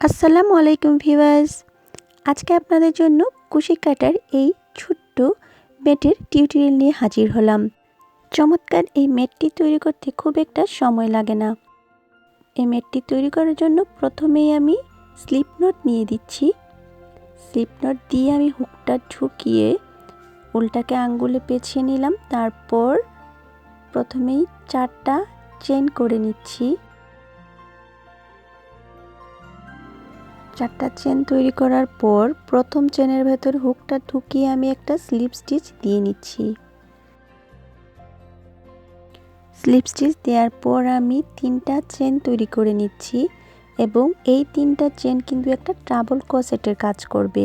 আসসালামু আলাইকুম ভিউয়ার্স, আজকে আপনাদের জন্য কুশি কাটার এই ছোট্ট ম্যাটের টিউটোরিয়াল নিয়ে হাজির হলাম। চমৎকার এই ম্যাটটি তৈরি করতে খুব একটা সময় লাগে না। এই ম্যাটটি তৈরি করার জন্য প্রথমেই আমি স্লিপ নট নিয়ে দিচ্ছি। স্লিপ নট দিয়ে আমি হুকটা ঢুকিয়ে উল্টাকে আঙ্গুলে পেঁচিয়ে নিলাম। তারপর প্রথমেই 4টা চেইন করে নিচ্ছি। 4টা চেন তৈরি করার পর প্রথম চেনের ভেতর হুকটা ঢুকিয়ে আমি একটা স্লিপ স্টিচ দিয়ে নিচ্ছি। স্লিপ স্টিচ দেওয়ার পর আমি 3টা চেন তৈরি করে নিচ্ছি এবং এই 3টা চেন কিন্তু একটা ডাবল ক্রোশেটের কাজ করবে।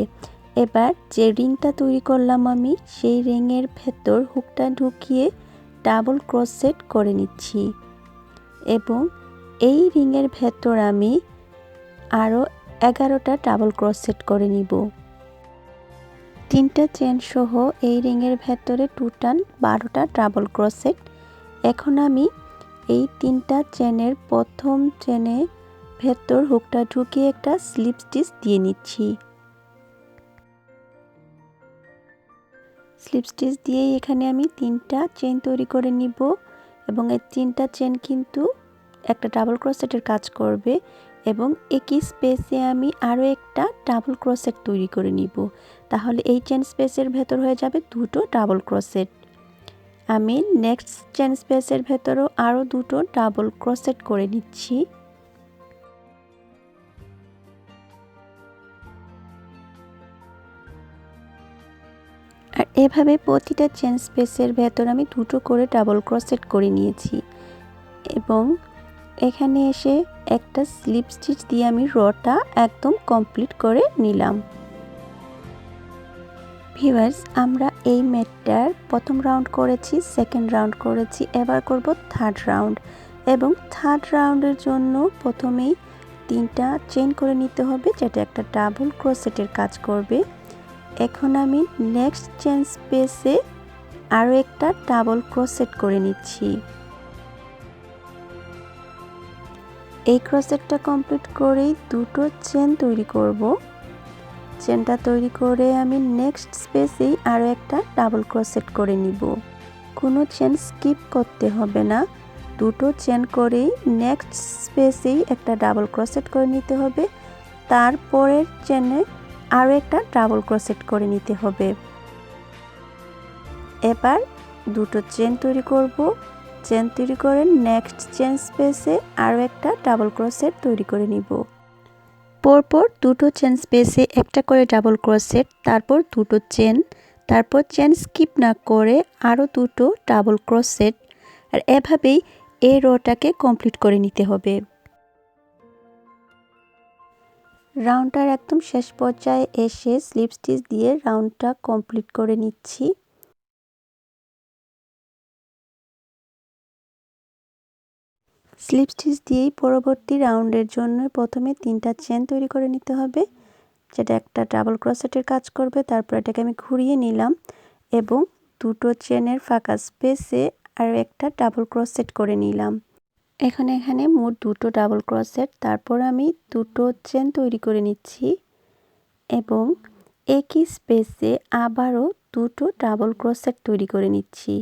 এবার যে রিংটা তৈরি করলাম আমি সেই রিংয়ের ভেতর হুকটা ঢুকিয়ে ডাবল ক্রোশেট করে নিচ্ছি এবং এই রিংয়ের ভেতর আমি আরও 11টা ডাবল ক্রোশেট করে নিব। 3টা চেন সহ এই রিংয়ের ভেতরে টোটাল 12টা ডাবল ক্রোশেট। এখন আমি এই 3টা চেনের প্রথম চেনের ভেতর হুকটা ঢুকিয়ে একটা স্লিপ স্টিচ দিয়ে নিচ্ছি। স্লিপ স্টিচ দিয়ে এখানে আমি 3টা চেন তৈরি করে নিব এবং এই 3টা চেন কিন্তু একটা ডাবল ক্রোশেটের কাজ করবে এবং একই স্পেসে আমি আরও একটা ডাবল ক্রোশেট তৈরি করে নিব। তাহলে এই চেন স্পেসের ভেতর হয়ে যাবে 2টো ডাবল ক্রোশেট। আমি নেক্সট চেন স্পেসের ভেতরও আরও 2টো ডাবল ক্রোশেট করে নিচ্ছি। আর এভাবে প্রতিটা চেন স্পেসের ভেতর আমি 2টো করে ডাবল ক্রোশেট করে নিয়েছি এবং এখানে এসে একটা স্লিপ স্টিচ দিয়ে আমি রটা একদম কমপ্লিট করে নিলাম। ভিউয়ার্স, আমরা এই ম্যাটটার প্রথম রাউন্ড করেছি, সেকেন্ড রাউন্ড করেছি, এবার করব থার্ড রাউন্ড এবং থার্ড রাউন্ডের জন্য প্রথমেই 3টা চেইন করে নিতে হবে যেটা একটা ডাবল ক্রোশেটের কাজ করবে। এখন আমি নেক্সট চেন স্পেসে আরও একটা ডাবল ক্রোশেট করে নিচ্ছি। এই ক্রোশেটটা কমপ্লিট করেই 2টো চেন তৈরি করব। চেনটা তৈরি করে আমি নেক্সট স্পেসেই আরও একটা ডাবল ক্রোশেট করে নিব। কোনো চেন স্কিপ করতে হবে না, 2টো চেন করেই নেক্সট স্পেসেই একটা ডাবল ক্রোশেট করে নিতে হবে। তারপরের চেনে আরও একটা ডাবল ক্রোশেট করে নিতে হবে। এবার 2টো চেন তৈরি করব। চেন তৈরি করে নেক্সট চেন স্পেসে আরও একটা ডাবল ক্রোশেট তৈরি করে নিব। পরপর 2টো চেন স্পেসে একটা করে ডাবল ক্রোশেট, তারপর 2টো চেন, তারপর চেন স্কিপ না করে আরও 2টো ডাবল ক্রোশেট। আর এভাবেই এই রোটাকে কমপ্লিট করে নিতে হবে। রাউন্ডটার একদম শেষ পর্যায়ে এসে স্লিপ স্টিচ দিয়ে রাউন্ডটা কমপ্লিট করে নিচ্ছি। স্লিপ স্টিচ দিয়েই পরবর্তী রাউন্ডের জন্য প্রথমে 3টা চেন তৈরি করে নিতে হবে যেটা একটা ডাবল ক্রোশেটের কাজ করবে। তারপর এটাকে আমি ঘুরিয়ে নিলাম এবং 2টো চেনের ফাঁকা স্পেসে আর একটা ডাবল ক্রোশেট করে নিলাম। এখানে মোট 2টো ডাবল ক্রোশেট। তারপর আমি 2টো চেন তৈরি করে নিচ্ছি এবং একই স্পেসে আবারও 2টো ডাবল ক্রোশেট তৈরি করে নিচ্ছি।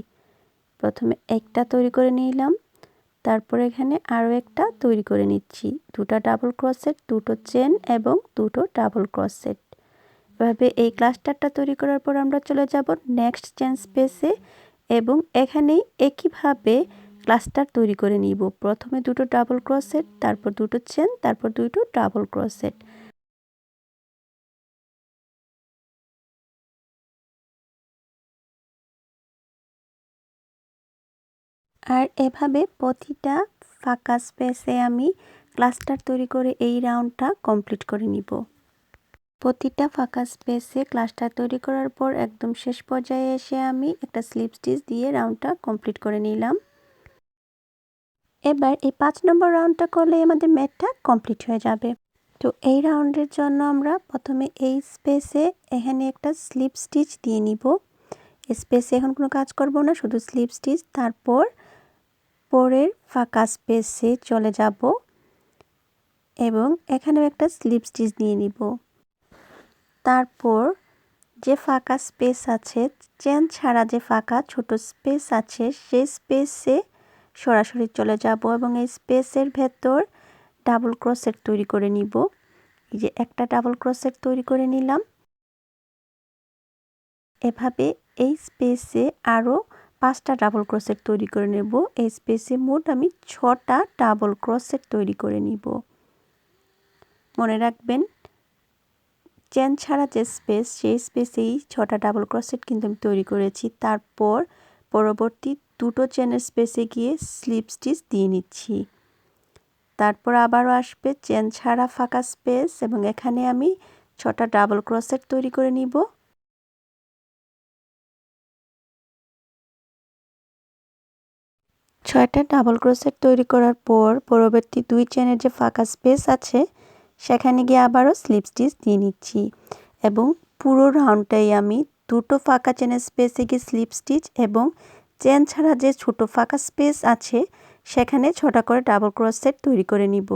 প্রথমে একটা তৈরি করে নিলাম, তারপর এখানে আরও একটা তৈরি করে নিচ্ছি। 2টা ডাবল ক্রোশেট, 2টো চেন এবং 2টো ডাবল ক্রোশেট। এভাবে এই ক্লাস্টারটা তৈরি করার পর আমরা চলে যাব নেক্সট চেন স্পেসে এবং এখানেই একইভাবে ক্লাস্টার তৈরি করে নিব। প্রথমে 2টো ডাবল ক্রোশেট, তারপর 2টো চেন, তারপর 2টো ডাবল ক্রোশেট। আর এভাবে প্রতিটা ফাঁকা স্পেসে আমি ক্লাস্টার তৈরি করে এই রাউন্ডটা কমপ্লিট করে নিব। প্রতিটা ফাঁকা স্পেসে ক্লাস্টার তৈরি করার পর একদম শেষ পর্যায়ে এসে আমি একটা স্লিপ স্টিচ দিয়ে রাউন্ডটা কমপ্লিট করে নিলাম। এবার এই 5 নম্বর রাউন্ডটা করলে আমাদের ম্যাটটা কমপ্লিট হয়ে যাবে। তো এই রাউন্ডের জন্য আমরা প্রথমে এই স্পেসে এখানে একটা স্লিপ স্টিচ দিয়ে নিব। স্পেসে এখন কোনো কাজ করব না, শুধু স্লিপ স্টিচ। তারপর পরের ফাঁকা স্পেসে চলে যাব এবং এখানেও একটা স্লিপ স্টিচ দিয়ে নিব। তারপর যে ফাঁকা স্পেস আছে, চেন ছাড়া যে ফাঁকা ছোট স্পেস আছে, সেই স্পেসে সরাসরি চলে যাব এবং এই স্পেসের ভেতর ডাবল ক্রোশেট তৈরি করে নিব। এই যে একটা ডাবল ক্রোশেট তৈরি করে নিলাম। এভাবে এই স্পেসে আরও 5টা ডাবল ক্রোশেট তৈরি করে নেব। এই স্পেসে মোট আমি 6টা ডাবল ক্রোশেট তৈরি করে নিব। মনে রাখবেন, চেন ছাড়া যে স্পেস, সেই স্পেসেই 6টা ডাবল ক্রোশেট কিন্তু আমি তৈরি করেছি। তারপর পরবর্তী দুটো চেনের স্পেসে গিয়ে স্লিপ স্টিচ দিয়ে নিচ্ছি। তারপর আবারও আসবে চেন ছাড়া ফাঁকা স্পেস এবং এখানে আমি 6টা ডাবল ক্রোশেট তৈরি করে নিব। ছয়টা ডাবল ক্রোশেট তৈরি করার পর পরবর্তী 2 চেনের যে ফাঁকা স্পেস আছে, সেখানে গিয়ে আবারও স্লিপ স্টিচ দিয়ে নিচ্ছি এবং পুরো রাউন্ডটাই আমি দুটো ফাঁকা চেনের স্পেসে গিয়ে স্লিপ স্টিচ এবং চেন ছাড়া যে ছোট ফাঁকা স্পেস আছে, সেখানে 6টা করে ডাবল ক্রোশেট তৈরি করে নিব।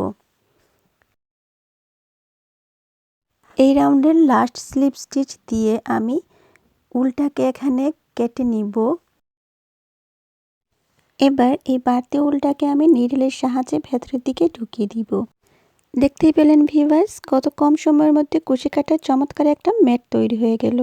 এই রাউন্ডের লাস্ট স্লিপ স্টিচ দিয়ে আমি উলটাকে এখানে কেটে নিব। এবার এই বাড়তি উলটাকে আমি নিডলের সাহায্যে ভেতরের দিকে ঢুকিয়ে দিব। দেখতেই পেলেন ভিউয়ার্স, কত কম সময়ের মধ্যে কুশি কাটার চমৎকার একটা ম্যাট তৈরি হয়ে গেল।